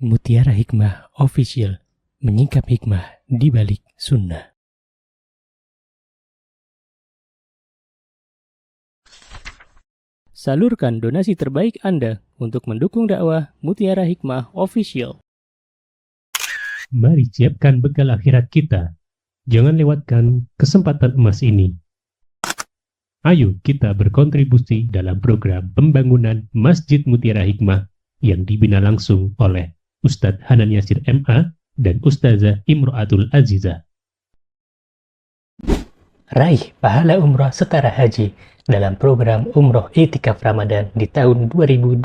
Mutiara Hikmah Official, menyingkap hikmah di balik sunnah. Salurkan donasi terbaik Anda untuk mendukung dakwah Mutiara Hikmah Official. Mari siapkan bekal akhirat kita. Jangan lewatkan kesempatan emas ini. Ayo kita berkontribusi dalam program pembangunan Masjid Mutiara Hikmah yang dibina langsung oleh Ustadz Hanan Yasir MA dan Ustazah Imro'atul Azizah. Raih pahala umrah setara haji dalam program Umroh I'tikaf Ramadan di tahun 2026.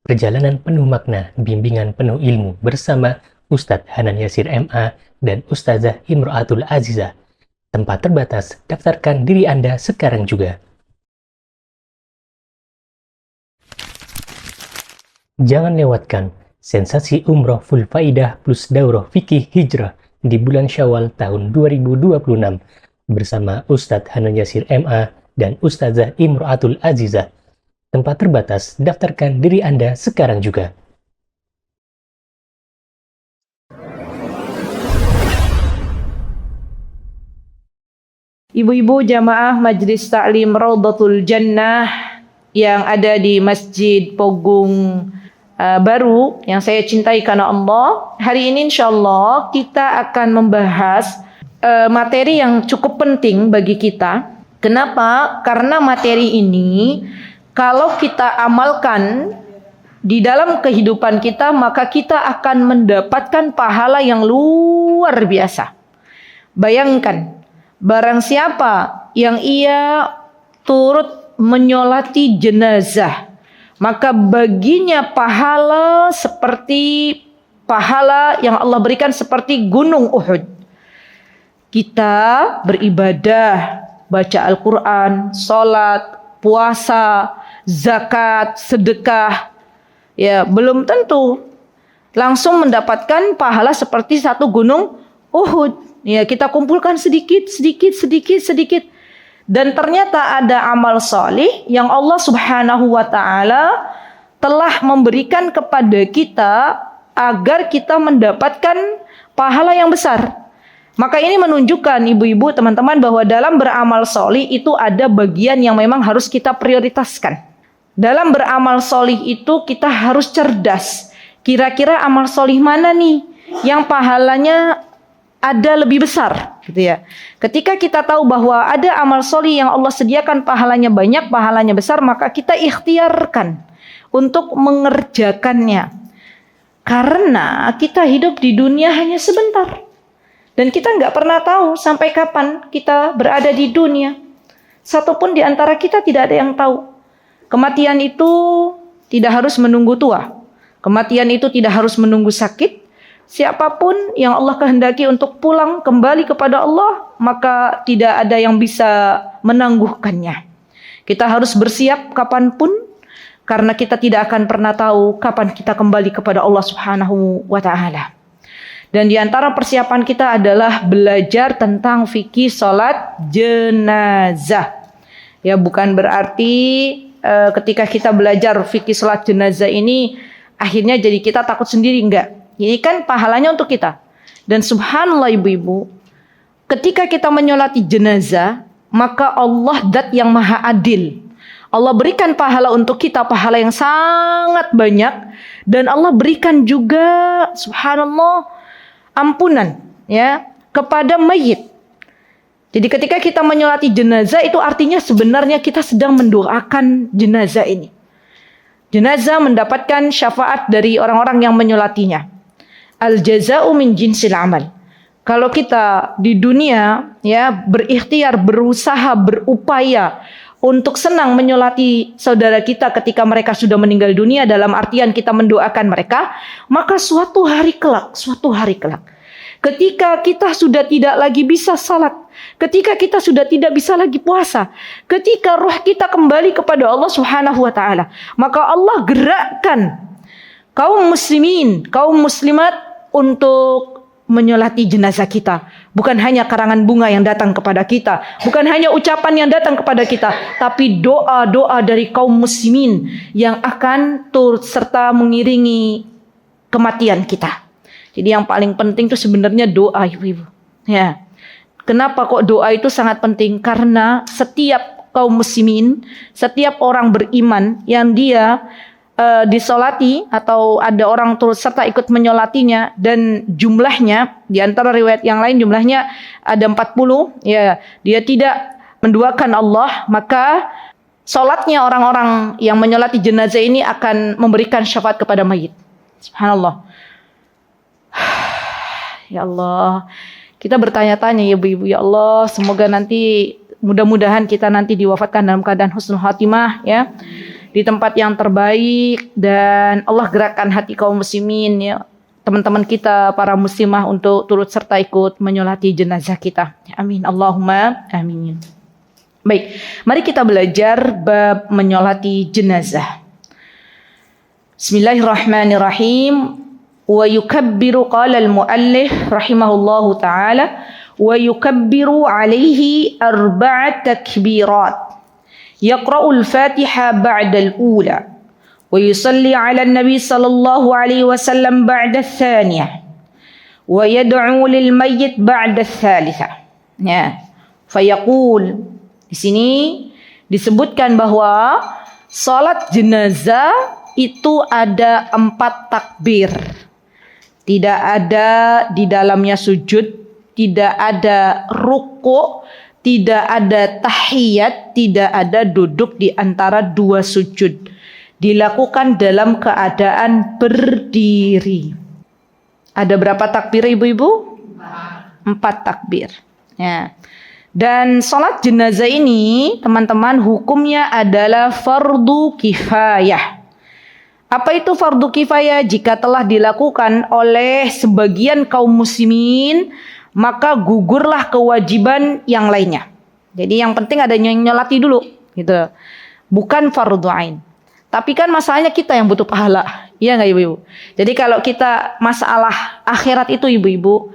Perjalanan penuh makna, bimbingan penuh ilmu bersama Ustadz Hanan Yasir MA dan Ustazah Imro'atul Azizah. Tempat terbatas, daftarkan diri Anda sekarang juga. Jangan lewatkan sensasi umroh full faidah plus daurah fikih hijrah di bulan Syawal tahun 2026 bersama Ustadz Hanan Yasir MA dan Ustazah Imro'atul Azizah. Tempat terbatas, daftarkan diri Anda sekarang juga. Ibu-ibu jamaah Majelis Ta'lim Raudhatul Jannah yang ada di Masjid Pogung Baru yang saya cintai karena Allah. Hari ini insyaallah kita akan membahas materi yang cukup penting bagi kita. Kenapa? Karena materi ini kalau kita amalkan di dalam kehidupan kita, maka kita akan mendapatkan pahala yang luar biasa. Bayangkan, barang siapa yang ia turut menyolati jenazah, maka baginya pahala seperti pahala yang Allah berikan seperti gunung Uhud. Kita beribadah, baca Al-Quran, sholat, puasa, zakat, sedekah, ya belum tentu langsung mendapatkan pahala seperti satu gunung Uhud. Ya, kita kumpulkan sedikit. Dan ternyata ada amal soleh yang Allah Subhanahu wa Ta'ala telah memberikan kepada kita agar kita mendapatkan pahala yang besar. Maka ini menunjukkan ibu-ibu, teman-teman, bahwa dalam beramal soleh itu ada bagian yang memang harus kita prioritaskan. Dalam beramal soleh itu kita harus cerdas. Kira-kira amal soleh mana nih yang pahalanya ada lebih besar, gitu ya. Ketika kita tahu bahwa ada amal soleh yang Allah sediakan pahalanya banyak, pahalanya besar, maka kita ikhtiarkan untuk mengerjakannya. Karena kita hidup di dunia hanya sebentar. Dan kita nggak pernah tahu sampai kapan kita berada di dunia. Satupun di antara kita tidak ada yang tahu. Kematian itu tidak harus menunggu tua. Kematian itu tidak harus menunggu sakit. Siapapun yang Allah kehendaki untuk pulang kembali kepada Allah, maka tidak ada yang bisa menangguhkannya. Kita harus bersiap kapanpun, karena kita tidak akan pernah tahu kapan kita kembali kepada Allah Subhanahu wa Ta'ala. Dan di antara persiapan kita adalah belajar tentang fikih sholat jenazah. Ya, bukan berarti ketika kita belajar fikih sholat jenazah ini akhirnya jadi kita takut sendiri, enggak. Ini kan pahalanya untuk kita. Dan subhanallah ibu-ibu, ketika kita menyolati jenazah, maka Allah dat yang maha adil. Allah berikan pahala untuk kita, pahala yang sangat banyak. Dan Allah berikan juga, subhanallah, ampunan ya kepada mayit. Jadi ketika kita menyolati jenazah, itu artinya sebenarnya kita sedang mendoakan jenazah ini. Jenazah mendapatkan syafaat dari orang-orang yang menyolatinya. Al-jaza'u min jinsil amal. Kalau kita di dunia ya berikhtiar, berusaha, berupaya untuk senang menyolati saudara kita ketika mereka sudah meninggal dunia, dalam artian kita mendoakan mereka, maka suatu hari kelak, ketika kita sudah tidak lagi bisa salat, ketika kita sudah tidak bisa lagi puasa, ketika roh kita kembali kepada Allah Subhanahu wa Ta'ala, maka Allah gerakkan kaum muslimin, kaum muslimat untuk menyolati jenazah kita. Bukan hanya karangan bunga yang datang kepada kita, bukan hanya ucapan yang datang kepada kita, tapi doa-doa dari kaum muslimin yang akan turut serta mengiringi kematian kita. Jadi yang paling penting itu sebenarnya doa, ibu-ibu. Ya. Kenapa kok doa itu sangat penting? Karena setiap kaum muslimin, setiap orang beriman yang dia disolati atau ada orang turut serta ikut menyolatinya, dan jumlahnya di antara riwayat yang lain jumlahnya ada 40, ya, dia tidak menduakan Allah, maka solatnya orang-orang yang menyolati jenazah ini akan memberikan syafaat kepada mayit. Subhanallah. Ya Allah, kita bertanya-tanya ya ibu-ibu, ya Allah, semoga nanti mudah-mudahan kita nanti diwafatkan dalam keadaan husnul khatimah, ya, di tempat yang terbaik, dan Allah gerakkan hati kaum muslimin, ya, teman-teman kita para muslimah untuk turut serta ikut menyolati jenazah kita. Amin, Allahumma amin. Baik, mari kita belajar bab menyolati jenazah. Bismillahirrahmanirrahim. Wa yukabbiru, qala al-muallif rahimahullahu ta'ala, wa yukabbiru alaihi 4 takbirat. Yaqra'u al-Fatiha ba'da al-ula, wa yusalli 'ala an-nabi sallallahu alaihi wasallam ba'da ats-tsaniyah, wa yad'u lil mayyit ba'da ats-tsalitsah. Ya, fayaqul. Di sini disebutkan bahwa salat jenazah itu ada 4 takbir. Tidak ada di dalamnya sujud, tidak ada ruku', tidak ada tahiyat, tidak ada duduk di antara 2 sujud. Dilakukan dalam keadaan berdiri. Ada berapa takbir ibu-ibu? 4 takbir. Ya. Dan salat jenazah ini, teman-teman, hukumnya adalah fardu kifayah. Apa itu fardu kifayah? Jika telah dilakukan oleh sebagian kaum muslimin, maka gugurlah kewajiban yang lainnya. Jadi yang penting ada yang nyolati dulu, gitu. Bukan fardu ain. Tapi kan masalahnya kita yang butuh pahala. Iya nggak ibu-ibu? Jadi kalau kita masalah akhirat itu ibu-ibu,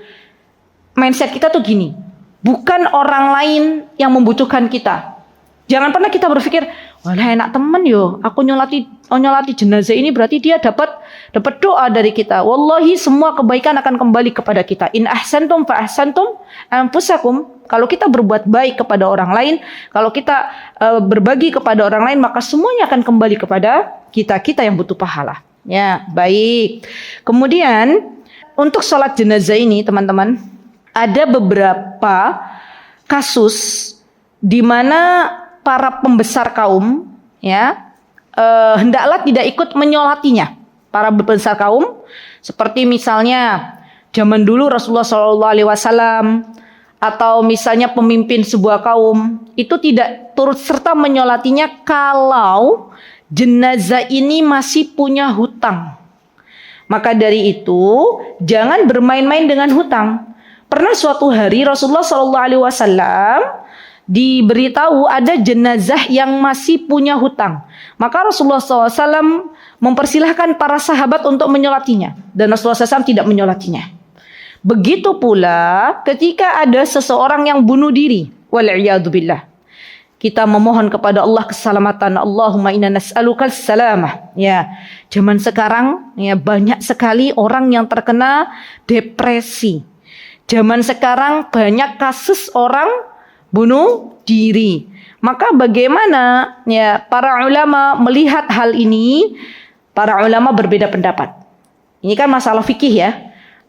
mindset kita tuh gini. Bukan orang lain yang membutuhkan kita. Jangan pernah kita berpikir, walah enak temen yo, aku nyolati jenazah ini berarti dia dapat doa dari kita. Wallahi semua kebaikan akan kembali kepada kita. In ahsantum fa ahsantum anfusakum. Kalau kita berbuat baik kepada orang lain, kalau kita berbagi kepada orang lain, maka semuanya akan kembali kepada kita yang butuh pahala. Ya, baik. Kemudian untuk sholat jenazah ini, teman-teman, ada beberapa kasus di mana para pembesar kaum, ya, hendaklah tidak ikut menyolatinya. Para pembesar kaum, seperti misalnya zaman dulu Rasulullah SAW, atau misalnya pemimpin sebuah kaum, itu tidak turut serta menyolatinya kalau jenazah ini masih punya hutang. Maka dari itu jangan bermain-main dengan hutang. Pernah suatu hari Rasulullah SAW diberitahu ada jenazah yang masih punya hutang. Maka Rasulullah SAW mempersilahkan para sahabat untuk menyolatinya, dan Rasulullah SAW tidak menyolatinya. Begitu pula ketika ada seseorang yang bunuh diri, wal'iyadzubillah, kita memohon kepada Allah keselamatan. Allahumma inna nas'aluka salamah. Ya, zaman sekarang ya banyak sekali orang yang terkena depresi. Zaman sekarang banyak kasus orang bunuh diri. Maka bagaimana ya para ulama melihat hal ini? Para ulama berbeda pendapat. Ini kan masalah fikih ya.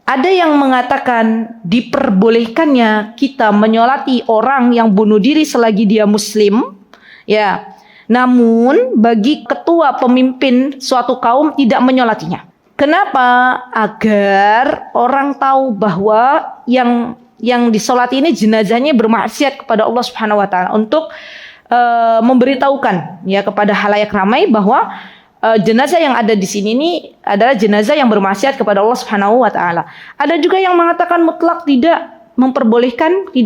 Ada yang mengatakan diperbolehkannya kita menyolati orang yang bunuh diri selagi dia muslim, ya. Namun bagi ketua pemimpin suatu kaum tidak menyolatinya. Kenapa? Agar orang tahu bahwa yang disolati ini jenazahnya bermaksiat kepada Allah Subhanahu wa taala, untuk memberitahukan ya kepada halayak ramai bahwa jenazah yang ada di sini ini adalah jenazah yang bermaksiat kepada Allah Subhanahu wa taala. Ada juga yang mengatakan mutlak tidak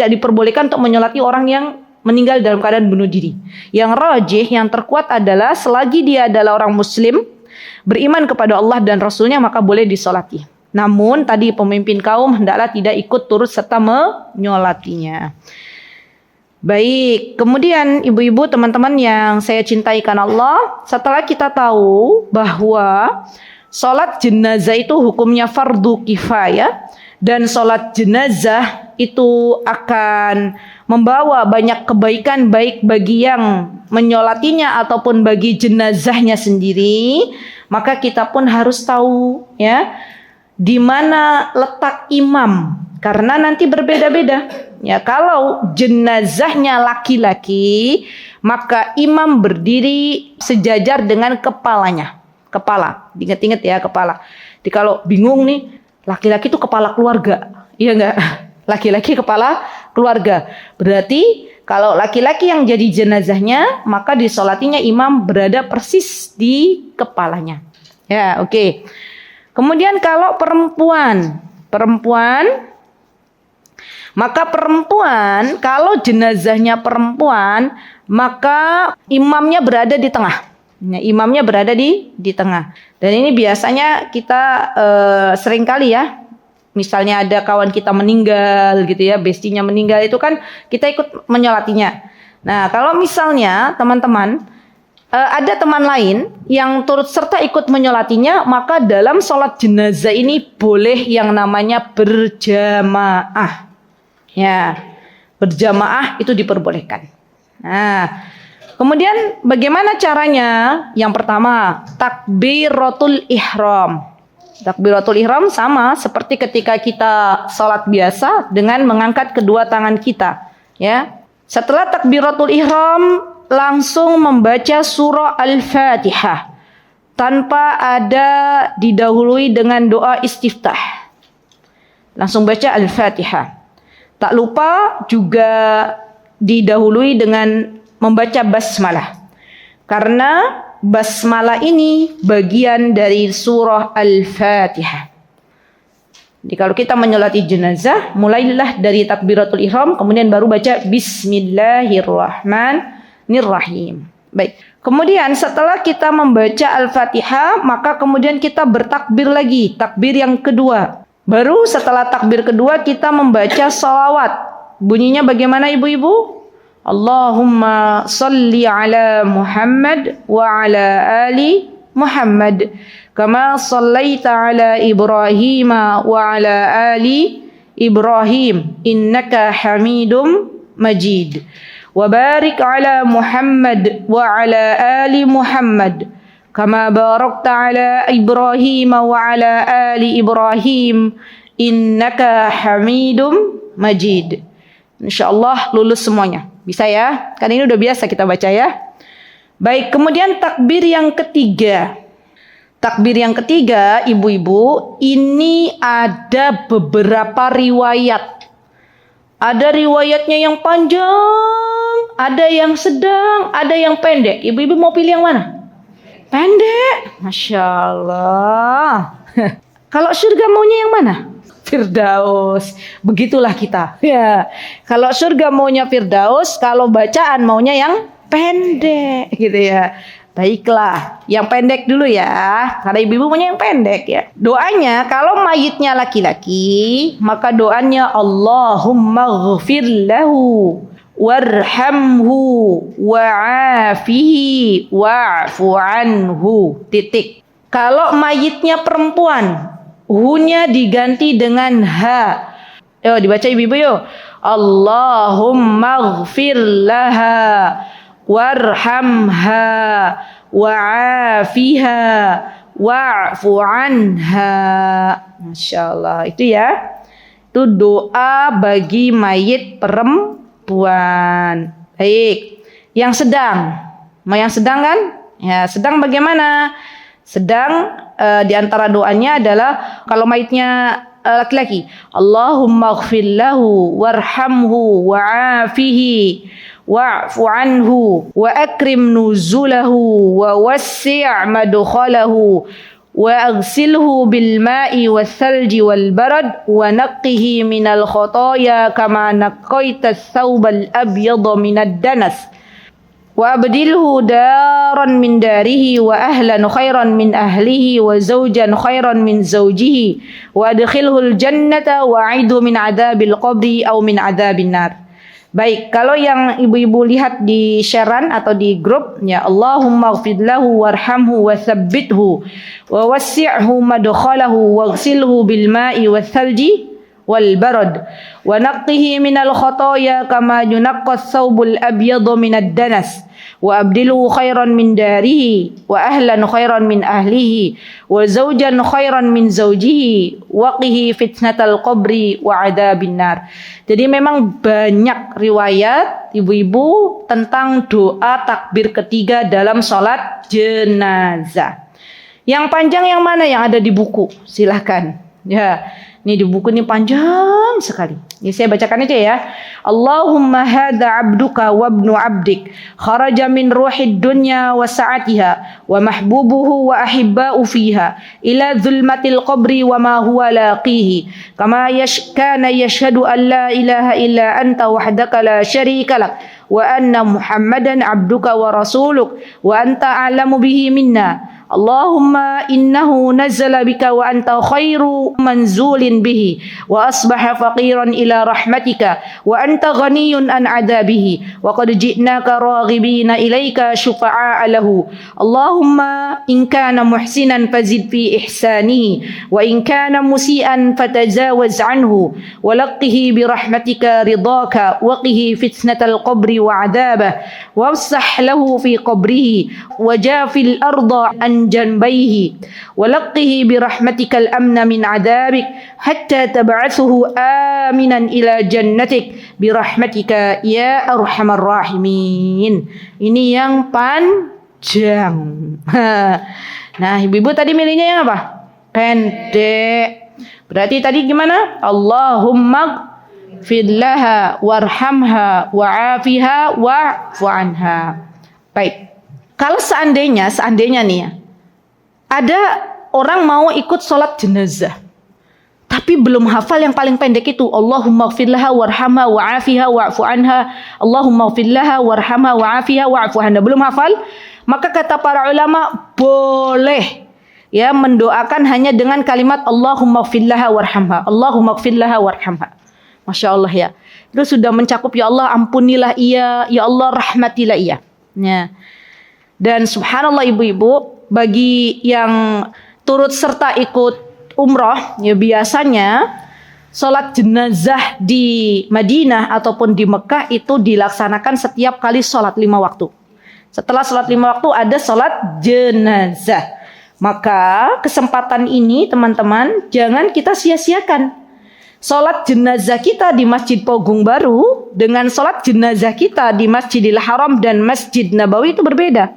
diperbolehkan untuk menyolati orang yang meninggal dalam keadaan bunuh diri. Yang rajih, yang terkuat adalah selagi dia adalah orang muslim, beriman kepada Allah dan Rasulnya, maka boleh disolati. Namun tadi pemimpin kaum hendaklah tidak ikut turut serta menyolatinya. Baik, kemudian ibu-ibu, teman-teman yang saya cintai karena Allah, setelah kita tahu bahwa sholat jenazah itu hukumnya fardu kifayah, dan sholat jenazah itu akan membawa banyak kebaikan baik bagi yang menyolatinya ataupun bagi jenazahnya sendiri. Maka kita pun harus tahu ya di mana letak imam, karena nanti berbeda-beda. Ya, kalau jenazahnya laki-laki, maka imam berdiri sejajar dengan kepalanya. Kepala, ingat-ingat ya, kepala. Jadi kalau bingung nih, laki-laki itu kepala keluarga, iya enggak? Laki-laki kepala keluarga. Berarti kalau laki-laki yang jadi jenazahnya, maka disolatinya imam berada persis di kepalanya. Ya, oke. Kemudian kalau perempuan, maka perempuan, kalau jenazahnya perempuan, maka imamnya berada di tengah. Nah, imamnya berada di tengah. Dan ini biasanya kita sering kali ya, misalnya ada kawan kita meninggal gitu ya, bestinya meninggal, itu kan kita ikut menyolatinya. Nah, kalau misalnya teman-teman ada teman lain yang turut serta ikut menyolatinya, maka dalam sholat jenazah ini boleh yang namanya berjamaah. Ya, berjamaah itu diperbolehkan. Nah, kemudian bagaimana caranya? Yang pertama, takbiratul ihram. Takbiratul ihram sama seperti ketika kita sholat biasa dengan mengangkat kedua tangan kita. Ya, setelah takbiratul ihram langsung membaca surah Al-Fatihah tanpa ada didahului dengan doa istiftah. Langsung baca Al-Fatihah. Tak lupa juga didahului dengan membaca basmalah. Karena basmalah ini bagian dari surah Al-Fatihah. Jadi kalau kita menyolati jenazah, mulailah dari takbiratul ihram, kemudian baru baca Bismillahirrahmanirrahim. Baik. Kemudian setelah kita membaca Al-Fatihah, maka kemudian kita bertakbir lagi, takbir yang kedua. Baru setelah takbir kedua kita membaca salawat. Bunyinya bagaimana ibu-ibu? Allahumma salli ala Muhammad wa ala ali Muhammad kama sallaita ala Ibrahim wa ala ali Ibrahim innaka Hamidum Majid wa barik ala Muhammad wa ala ali Muhammad kama barakta ala Ibrahim wa ala ali Ibrahim innaka Hamidum Majid. Insyaallah lulus semuanya. Bisa ya? Kan ini udah biasa kita baca ya. Baik, kemudian takbir yang ketiga. Takbir yang ketiga, ibu-ibu, ini ada beberapa riwayat. Ada riwayatnya yang panjang, ada yang sedang, ada yang pendek. Ibu-ibu mau pilih yang mana? Pendek. Masya Allah. Kalau surga maunya yang mana? Firdaus. Begitulah kita. Ya. Kalau surga maunya Firdaus, kalau bacaan maunya yang pendek gitu ya. Baiklah, yang pendek dulu ya. Karena ibu-ibu maunya yang pendek ya. Doanya kalau mayitnya laki-laki, maka doanya Allahumma ghfir lahu warhamhu wa'afihi wa'fu anhu. Titik. Kalau mayitnya perempuan, hu-nya diganti dengan ha. Yo, dibaca ibu-ibu yo. Allahumma ghfir laha warhamha wa'afiha wa'fu anha. Masya Allah. Itu ya. Itu doa bagi mayit perempuan. Baik. Yang sedang. Mau yang sedang kan? Ya, sedang bagaimana? Sedang di antara doanya adalah kalau mayitnya laki-laki, Allahumma ighfir lahu warhamhu wa'afihi wa'fu anhu wa akrim nuzulahu wa wassi' madkhalahu wa aghsilhu bil ma'i wath thalji wal barad wa naqqihi minal khataaya kama naqqaita ath-thawbal abyada minad danas wa abdilhu daran min darihi wa ahlan khairan min ahlihi wa zawjan khairan min zawjihi wa adkhilhu al-jannata wa 'idhu min 'adzabil qabri aw min 'adzabin nar. Baik, kalau yang ibu-ibu lihat di sharean atau di grup, ya Allahumma ighfir lahu warhamhu wa tsabbithu wa wassi'hu madkhalahu waghsilhu bil ma'i wath thalji wal barad wa naqqihi minal khataaya kama yunaqqas thawbul abyadu minad danas wa abdilhu khairan min darihi wa ahlan khairan min ahlihi wa zawjan khairan min zawjihi wa qihi fitnatal qabri wa adabin nar. Jadi memang banyak riwayat ibu-ibu tentang doa takbir ketiga dalam sholat jenazah. Yang panjang yang mana yang ada di buku? Silahkan. Ya, ini di buku ini panjang sekali. Ini saya bacakan aja ya. Allahumma hadza abduka wa ibnu abdik kharaja min ruhid dunya wa sa'atiha wa mahbubuhu wa ahibba'u fiha ila zulmatil qabri wa ma huwa laqihi kama kana yashhadu an la ilaha illa anta wahdaka la syarika lak wa anna muhammadan abduka wa rasuluk wa anta a'lamu bihi minna. Allahumma innahu nazala bika wa anta khairu manzulin bihi wa asbaha faqiran ila rahmatika wa anta ghaniyun an adabihi wa qad ji'naka raghibina ilaika syufa'a lahu. Allahumma in kana muhsinan fazid fi ihsanihi wa in kana musian fatajawaz anhu wa laqqihi bi rahmatika ridaka wa qihi fitnatal qabri wa adabah wa afsah lahu fi qabrihi wa jafil arda an جنبيه ولقه برحمتك الأمن من عذابك حتى تبعثه آمنا إلى جنتك برحمتك يا أرحم الراحمين. Ini yang panjang. Nah, ibu-ibu tadi milihnya yang apa? Pendek. Berarti tadi gimana? Allahumma fidlaha warhamha wa'afiha wa'fu anha. Baik. Kalau seandainya nih ya, ada orang mau ikut sholat jenazah, tapi belum hafal yang paling pendek itu. Allahumma ighfir laha warhamha wa'afiha wa'fu anha. Allahumma ighfir laha warhamha wa'afiha wa'fu anha. Belum hafal, maka kata para ulama boleh ya mendoakan hanya dengan kalimat Allahumma ighfir laha warhamha. Allahumma ighfir laha warhamha. Masya Allah ya. Itu sudah mencakup ya Allah ampunilah ia, ya Allah rahmatilah ia. Ya. Dan subhanallah ibu-ibu, bagi yang turut serta ikut umroh, ya biasanya sholat jenazah di Madinah ataupun di Mekah itu dilaksanakan setiap kali sholat 5 waktu. Setelah sholat 5 waktu ada sholat jenazah. Maka kesempatan ini teman-teman jangan kita sia-siakan. Sholat jenazah kita di Masjid Pogung Baru dengan sholat jenazah kita di Masjidil Haram dan Masjid Nabawi itu berbeda.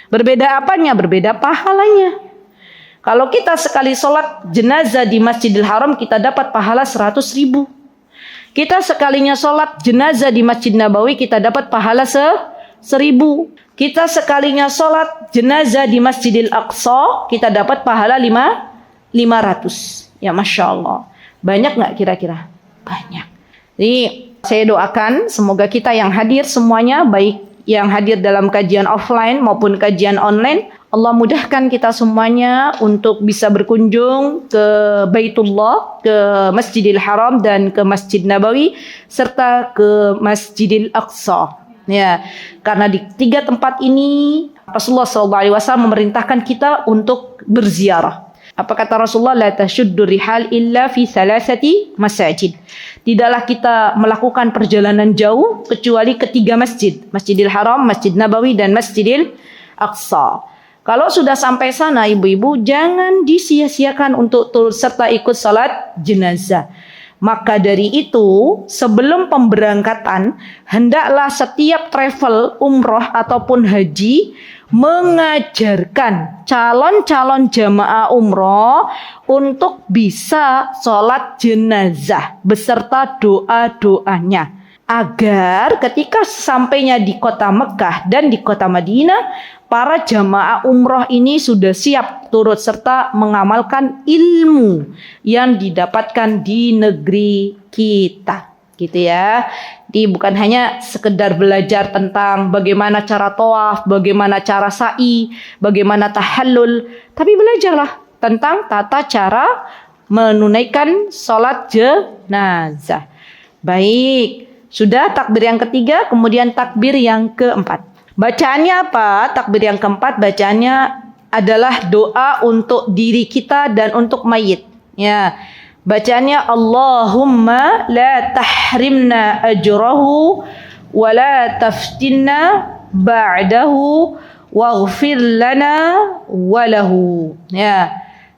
Berbeda apanya? Berbeda pahalanya. Kalau kita sekali sholat jenazah di Masjidil Haram kita dapat pahala 100.000. Kita sekalinya sholat jenazah di Masjid Nabawi kita dapat pahala 1.000. Kita sekalinya sholat jenazah di Masjidil Aqsa kita dapat pahala 500. Ya Masya Allah. Banyak nggak kira-kira? Banyak. Jadi saya doakan semoga kita yang hadir semuanya, baik yang hadir dalam kajian offline maupun kajian online, Allah mudahkan kita semuanya untuk bisa berkunjung ke Baitullah, ke Masjidil Haram dan ke Masjid Nabawi serta ke Masjidil Aqsa. Ya, karena di 3 tempat ini Rasulullah SAW memerintahkan kita untuk berziarah. Apa kata Rasulullah? La tashuddu rihal illa fi 3 masajid. Tidaklah kita melakukan perjalanan jauh kecuali ke 3 masjid. Masjidil Haram, Masjid Nabawi dan Masjidil Aqsa. Kalau sudah sampai sana ibu-ibu jangan disia-siakan untuk turut serta ikut salat jenazah. Maka dari itu sebelum pemberangkatan hendaklah setiap travel umroh ataupun haji mengajarkan calon-calon jamaah umroh untuk bisa sholat jenazah beserta doa-doanya agar ketika sampainya di kota Mekah dan di kota Madinah para jamaah umroh ini sudah siap turut serta mengamalkan ilmu yang didapatkan di negeri kita. Gitu ya. Jadi bukan hanya sekedar belajar tentang bagaimana cara tawaf, bagaimana cara sa'i, bagaimana tahallul, tapi belajarlah tentang tata cara menunaikan sholat jenazah. Baik, Sudah takbir yang ketiga, kemudian takbir yang keempat. Bacaannya apa? Takbir yang keempat bacaannya adalah doa untuk diri kita dan untuk mayit. Ya. Bacaannya Allahumma la tahrimna ajrahu wa la taftinna ba'dahu waghfir lana walahu. Ya.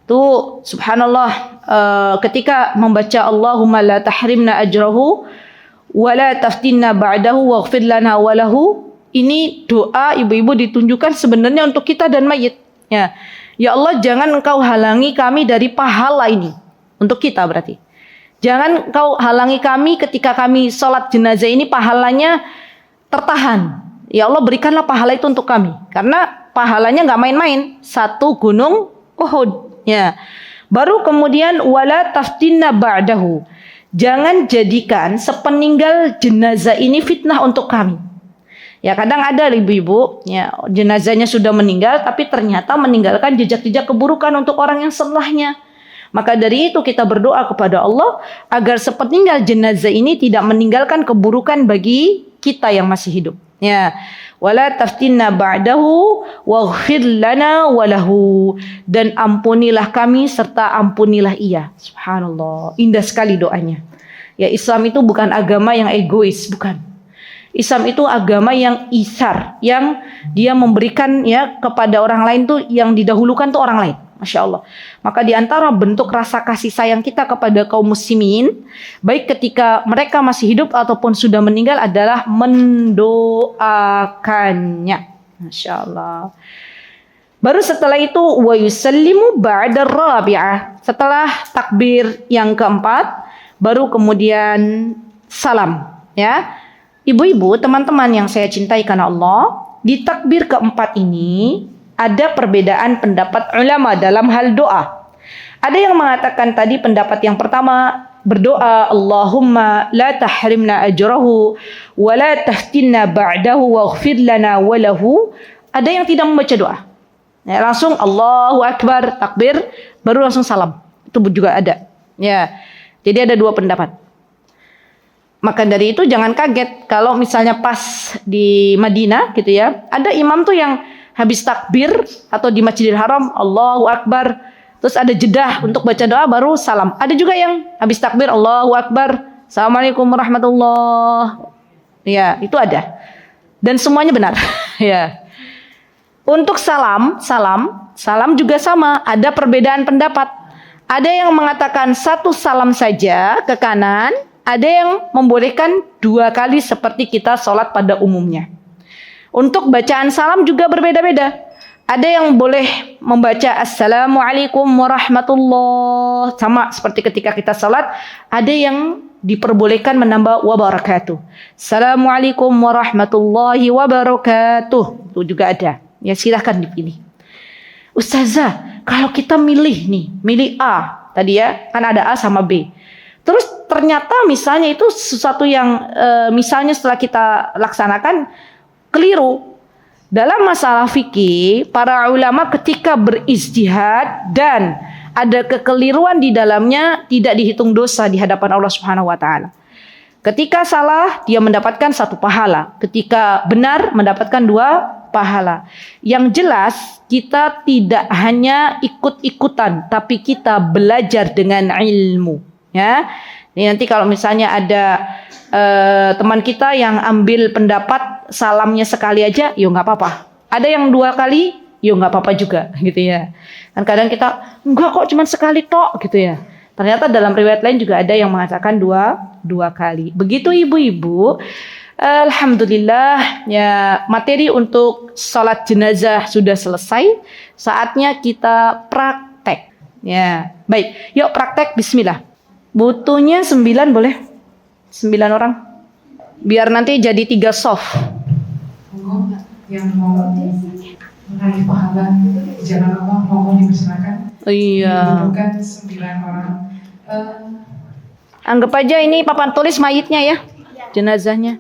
Tuh subhanallah, ketika membaca Allahumma la tahrimna ajrahu wa la taftinna ba'dahu waghfir lana walahu, ini doa ibu-ibu ditunjukkan sebenarnya untuk kita dan mayit. Ya. Ya Allah, jangan engkau halangi kami dari pahala ini. Untuk kita berarti. Jangan engkau halangi kami ketika kami sholat jenazah ini pahalanya tertahan. Ya Allah, berikanlah pahala itu untuk kami. Karena pahalanya nggak main-main. 1 gunung Uhud. Ya. Baru kemudian wala taftinna ba'dahu. Jangan jadikan sepeninggal jenazah ini fitnah untuk kami. Ya, kadang ada ibu-ibu, ya, jenazahnya sudah meninggal tapi ternyata meninggalkan jejak-jejak keburukan untuk orang yang setelahnya. Maka dari itu kita berdoa kepada Allah agar sepeninggal jenazah ini tidak meninggalkan keburukan bagi kita yang masih hidup. Ya. Wala taftinna ba'dahu waghfir lana walahu, dan ampunilah kami serta ampunilah ia. Subhanallah, indah sekali doanya. Ya, Islam itu bukan agama yang egois, bukan. Islam itu agama yang isar, yang dia memberikan ya kepada orang lain tuh, yang didahulukan tuh orang lain. Masya Allah. Maka di antara bentuk rasa kasih sayang kita kepada kaum muslimin, baik ketika mereka masih hidup ataupun sudah meninggal, adalah mendoakannya. Masya Allah. Baru setelah itu wa yusallimu ba'da rabi'ah. Setelah takbir yang keempat, baru kemudian salam. Ya, ibu-ibu, teman-teman yang saya cintai karena Allah, di takbir keempat ini ada perbedaan pendapat ulama dalam hal doa. Ada yang mengatakan tadi pendapat yang pertama berdoa Allahumma la tahrimna ajrahu wa la taftinna ba'dahu waghfir lana walahu. Ada yang tidak membaca doa. Ya, langsung Allahu Akbar, takbir, baru langsung salam. Itu juga ada. Ya. Jadi ada 2 pendapat. Maka dari itu jangan kaget kalau misalnya pas di Madinah gitu ya, ada imam tuh yang habis takbir atau di Masjidil Haram Allahu Akbar, terus ada jedah untuk baca doa baru salam. Ada juga yang habis takbir Allahu Akbar, Assalamualaikum warahmatullahi. Ya, itu ada. Dan semuanya benar. Ya. Untuk salam juga sama, ada perbedaan pendapat. Ada yang mengatakan 1 salam saja ke kanan, ada yang membolehkan 2 kali seperti kita sholat pada umumnya. Untuk bacaan salam juga berbeda-beda. Ada yang boleh membaca Assalamualaikum warahmatullahi, sama seperti ketika kita salat. Ada yang diperbolehkan menambah wabarakatuh. Assalamualaikum warahmatullahi wabarakatuh. Itu juga ada. Ya, silahkan dipilih. Ustazah, kalau kita milih A tadi ya, kan ada A sama B. Terus ternyata misalnya itu sesuatu yang misalnya setelah kita laksanakan keliru. Dalam masalah fikih, para ulama ketika berijtihad dan ada kekeliruan di dalamnya, tidak dihitung dosa di hadapan Allah Subhanahu wa taala. Ketika salah, dia mendapatkan 1 pahala. Ketika benar, mendapatkan 2 pahala. Yang jelas, kita tidak hanya ikut-ikutan, tapi kita belajar dengan ilmu. Ya, ini nanti kalau misalnya ada teman kita yang ambil pendapat salamnya sekali aja, yo nggak apa-apa. Ada yang 2 kali, yo nggak apa-apa juga, gitu ya. Kan kadang kita enggak kok, cuma sekali tok, gitu ya. Ternyata dalam riwayat lain juga ada yang mengatakan dua kali. Begitu ibu-ibu. Alhamdulillah, ya, materi untuk sholat jenazah sudah selesai. Saatnya kita praktek. Ya, baik. Yuk praktek. Bismillah. Butuhnya 9 boleh? 9 orang. Biar nanti jadi 3 soft. Yang mau meraih pahala di jalan Allah, mohon dipersilakan. Iya. Bukan 9 orang. Anggap aja ini papan tulis mayitnya ya, jenazahnya.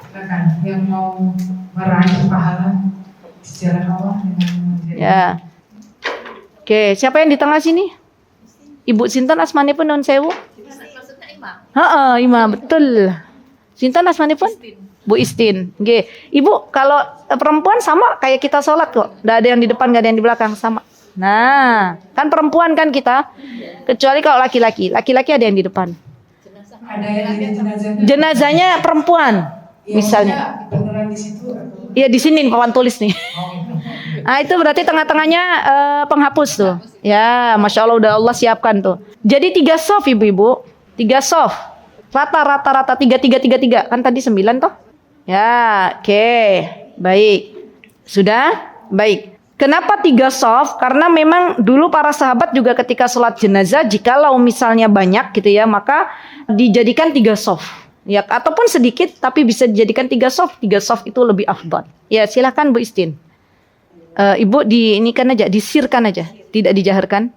Silakan yang mau meraih pahala di jalan Allah dengan Ya. Oke, siapa yang di tengah sini? Ibu Sinten asmanipun non sewu? Heeh, imam, betul. Sinten asmanipun? Bu Istin. Nggih. Ibu, kalau perempuan sama kayak kita sholat kok. Enggak ada yang di depan, enggak ada yang di belakang, sama. Nah, kan perempuan kan kita. Kecuali kalau laki-laki. Laki-laki ada yang di depan. Ada yang di jenazahnya. Jenazahnya perempuan. Ya, Misalnya. beneran di situ atau? Iya, di sini papan tulis nih. Nah, itu berarti tengah-tengahnya penghapus tuh. Ya, Masya Allah udah Allah siapkan tuh. Jadi 3 soft ibu-ibu. 3 soft. Rata-rata 3 kan tadi 9 toh? Ya, oke. Baik. Sudah? Baik. Kenapa 3 soft? Karena memang dulu para sahabat juga ketika sholat jenazah, jikalau misalnya banyak gitu ya, maka dijadikan 3 soft. Ya, ataupun sedikit tapi bisa dijadikan 3 soft. 3 soft itu lebih afdal. Ya, silakan Bu Istin. Ibu diinikan aja, disirkan aja, tidak dijaharkan.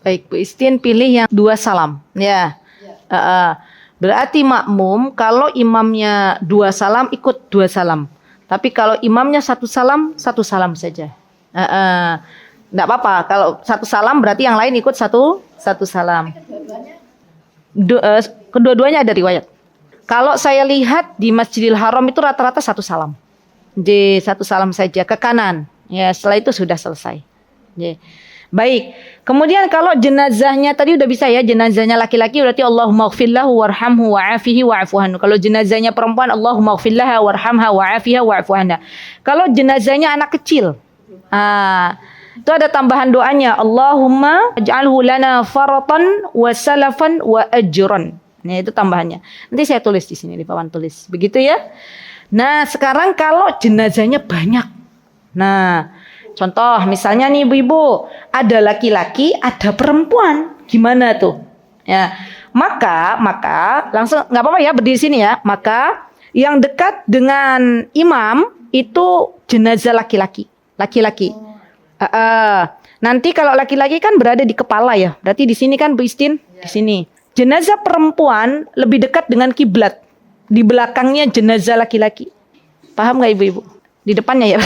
Baik, Bu Istin pilih yang 2 salam. Ya. Berarti makmum kalau imamnya 2 salam ikut 2 salam. Tapi kalau imamnya 1 salam, 1 salam saja. Enggak apa-apa. Kalau 1 salam berarti yang lain ikut 1 salam. Kedua-duanya ada riwayat. Kalau saya lihat di Masjidil Haram itu rata-rata 1 salam. Jadi 1 salam saja ke kanan. Ya, setelah itu sudah selesai. Jadi, baik. Kemudian kalau jenazahnya tadi udah bisa ya, jenazahnya laki-laki berarti Allahumma ighfirlahu warhamhu wa'afihi wa'fu anhu. Kalau jenazahnya perempuan Allahumma ighfirlaha warhamha wa'afiha wa'fu anha. Kalau jenazahnya anak kecil, itu ada tambahan doanya, Allahumma ij'alhu lana faratan wa salafan wa ajran. Nah, itu tambahannya. Nanti saya tulis di sini di papan tulis. Begitu ya. Nah, sekarang kalau jenazahnya banyak. Nah, contoh misalnya nih ibu-ibu, ada laki-laki, ada perempuan. Gimana tuh? Ya. Maka langsung nggak apa-apa ya berdiri sini ya. Maka yang dekat dengan imam itu jenazah laki-laki. Nanti kalau laki-laki kan berada di kepala ya. Berarti di sini kan Bu Istin, di sini. Jenazah perempuan lebih dekat dengan kiblat. Di belakangnya jenazah laki-laki. Paham nggak ibu-ibu? Di depannya ya.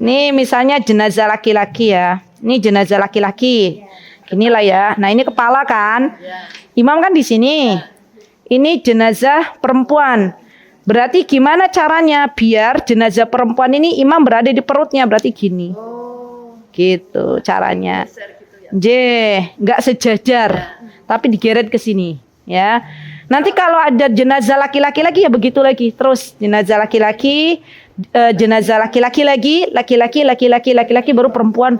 Ini misalnya jenazah laki-laki ya. Ini jenazah laki-laki. Inilah ya. Nah, ini kepala kan. Imam kan di sini. Ini jenazah perempuan. Berarti gimana caranya biar jenazah perempuan ini imam berada di perutnya? Berarti gini. Gitu caranya. Nggak sejajar, tapi digeret ke sini, ya. Nanti kalau ada jenazah laki-laki lagi ya begitu lagi, terus jenazah laki-laki lagi, laki-laki baru perempuan.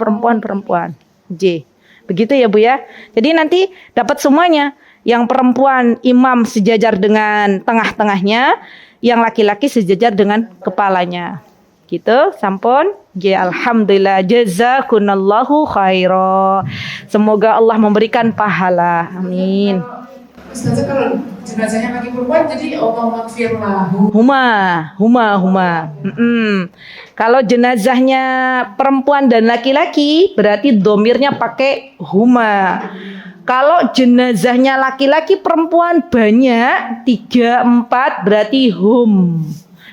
Begitu ya Bu ya. Jadi nanti dapat semuanya. Yang perempuan imam sejajar dengan tengah-tengahnya, yang laki-laki sejajar dengan kepalanya. Gitu, sampun. Alhamdulillah, jazakunallahu khaira. Semoga Allah memberikan pahala. Amin. Ustazah, kalau jenazahnya laki perempuan jadi Allahumma ighfirlahu. Huma. Kalau jenazahnya perempuan dan laki-laki berarti domirnya pakai huma. Kalau jenazahnya laki-laki perempuan banyak 3, 4 berarti hum.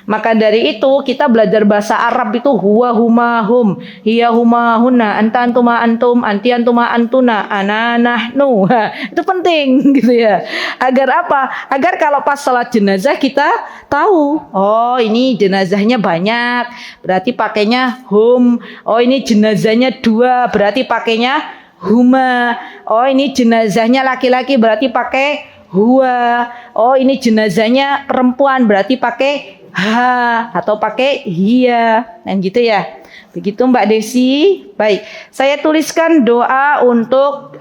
Maka dari itu kita belajar bahasa Arab itu huwa huma hum, hiya huma hunna, anta antuma antum, anti antuma antuna, ana nahnu. Itu penting gitu ya. Agar apa? Agar kalau pas salat jenazah kita tahu, oh ini jenazahnya banyak, berarti pakainya hum. Oh ini jenazahnya 2, berarti pakainya huma. Oh ini jenazahnya laki-laki berarti pakai huwa. Oh ini jenazahnya perempuan berarti pakai ha atau pakai hiya, dan gitu ya. Begitu Mbak Desi. Baik, saya tuliskan doa untuk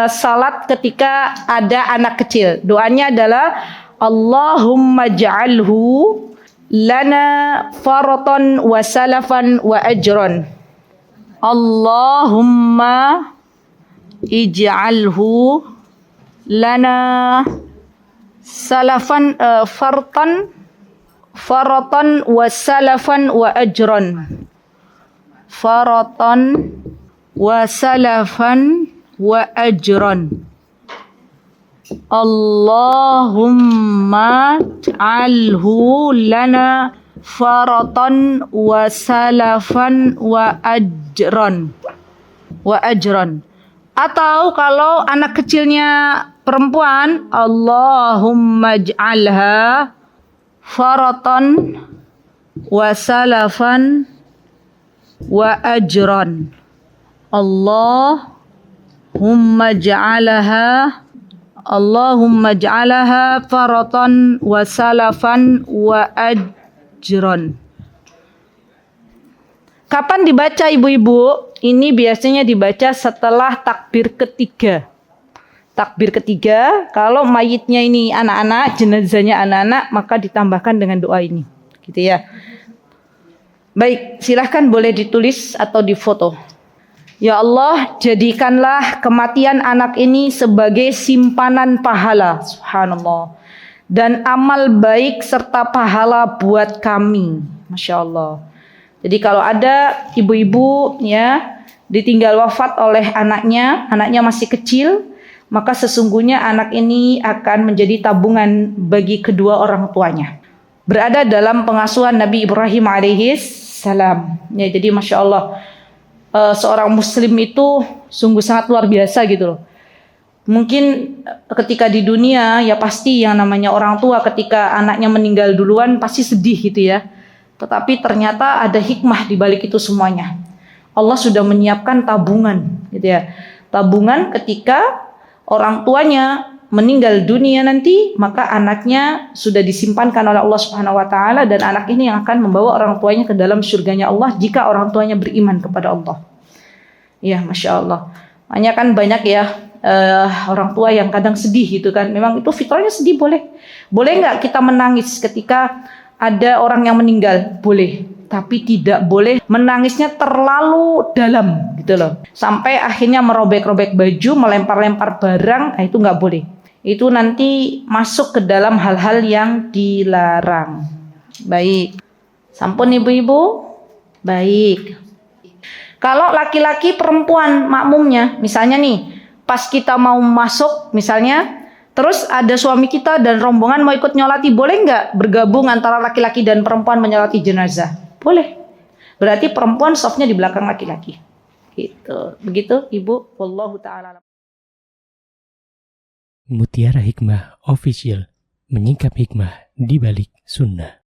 salat ketika ada anak kecil. Doanya adalah Allahumma ja'alhu lana faratan wa salafan wa ajran. Allahumma ij'alhu lana salafan faratan wa salafan wa ajran. Faratan wa salafan wa ajran. Allahumma ij'alhu lana faratan wa salafan wa ajran. Atau kalau anak kecilnya perempuan, Allahumma ij'alha faratan wa salafan wa ajran. Allahumma ij'alaha faratan wa salafan wa ajran. Kapan dibaca ibu-ibu? Ini biasanya dibaca setelah takbir ketiga. Takbir ketiga, kalau mayitnya ini anak-anak, jenazahnya anak-anak, maka ditambahkan dengan doa ini. Gitu ya. Baik, silahkan boleh ditulis atau difoto. Ya Allah, jadikanlah kematian anak ini sebagai simpanan pahala. Subhanallah. Dan amal baik serta pahala buat kami. Masya Allah. Jadi kalau ada ibu-ibu ya ditinggal wafat oleh anaknya masih kecil, maka sesungguhnya anak ini akan menjadi tabungan bagi kedua orang tuanya. Berada dalam pengasuhan Nabi Ibrahim alaihissalam. Ya, jadi Masya Allah, seorang muslim itu sungguh sangat luar biasa gitu loh. Mungkin ketika di dunia ya pasti yang namanya orang tua ketika anaknya meninggal duluan pasti sedih gitu ya. Tetapi ternyata ada hikmah di balik itu semuanya. Allah sudah menyiapkan tabungan gitu ya. Tabungan ketika orang tuanya meninggal dunia nanti, maka anaknya sudah disimpankan oleh Allah Subhanahu wa taala dan anak ini yang akan membawa orang tuanya ke dalam surganya Allah jika orang tuanya beriman kepada Allah. Ya, Masya Allah. Makanya kan banyak ya orang tua yang kadang sedih gitu kan. Memang itu fitrahnya sedih boleh. Boleh nggak kita menangis ketika ada orang yang meninggal? Boleh. Tapi tidak boleh menangisnya terlalu dalam gitu loh. Sampai akhirnya merobek-robek baju, melempar-lempar barang, itu nggak boleh. Itu nanti masuk ke dalam hal-hal yang dilarang. Baik. Sampun ibu-ibu? Baik. Kalau laki-laki perempuan makmumnya, misalnya nih, pas kita mau masuk misalnya, terus ada suami kita dan rombongan mau ikut nyolati, boleh nggak bergabung antara laki-laki dan perempuan menyolati jenazah? Boleh. Berarti perempuan softnya di belakang laki-laki. Gitu. Begitu Ibu. Wallahu ta'ala. Mutiara Hikmah Official, menyingkap hikmah di balik sunnah.